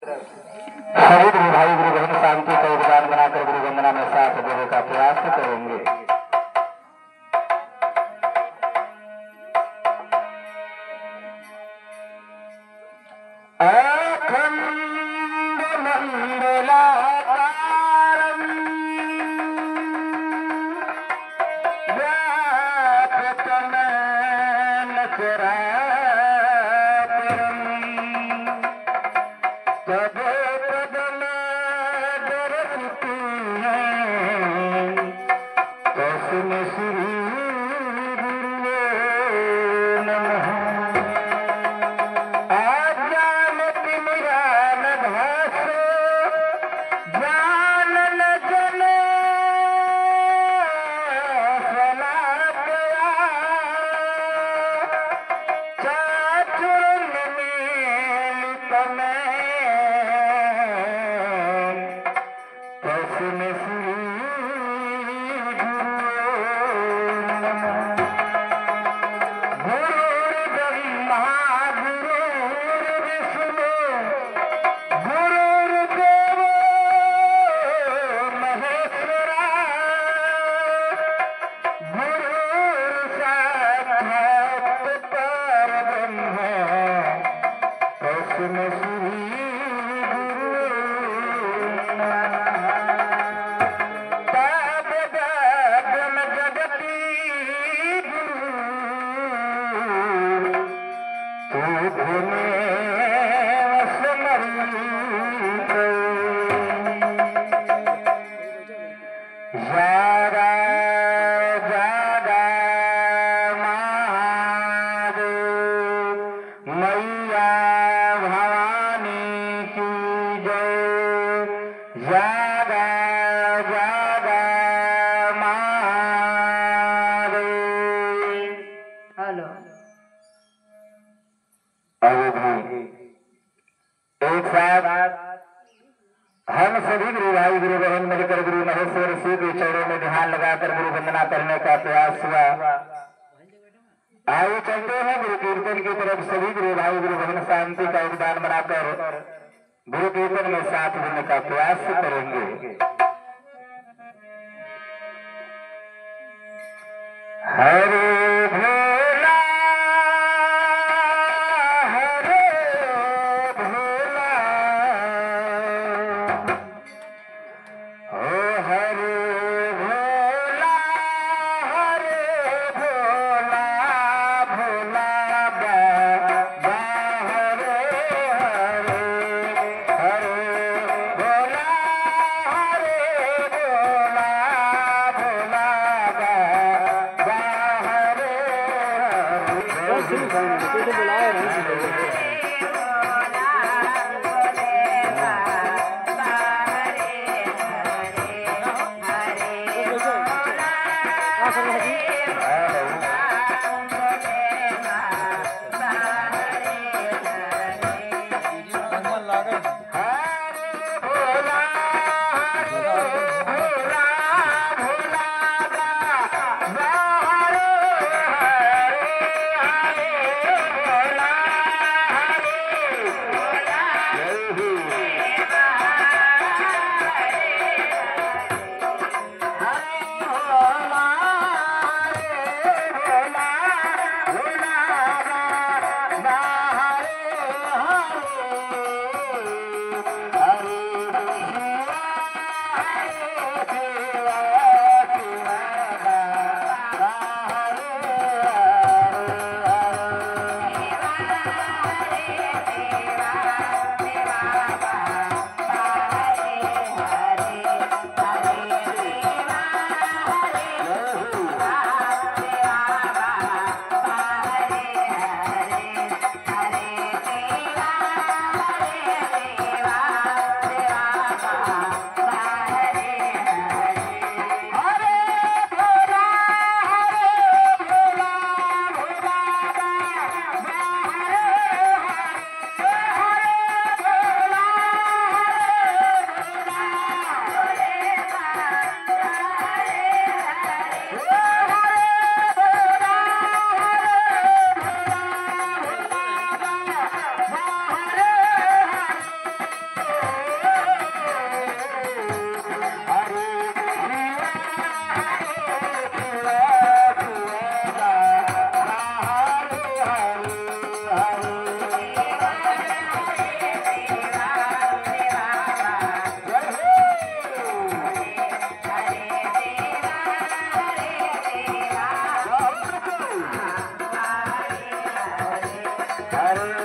सभी गुरु भाई गुरु बहन शांति का योगदान बनाकर गुरु वंदना में साथ देने का प्रयास करेंगे। हम सभी गुरु भाई गुरु बहन मिलकर गुरु महेश्वर शिव के चरणों में ध्यान लगाकर गुरु वंदना करने का प्रयास हुआ। आइए चलते हैं गुरु कीर्तन की तरफ। सभी गुरु भाई गुरु बहन शांति का योगदान बनाकर गुरु कीर्तन में साथ देने का प्रयास करेंगे। हरे अरे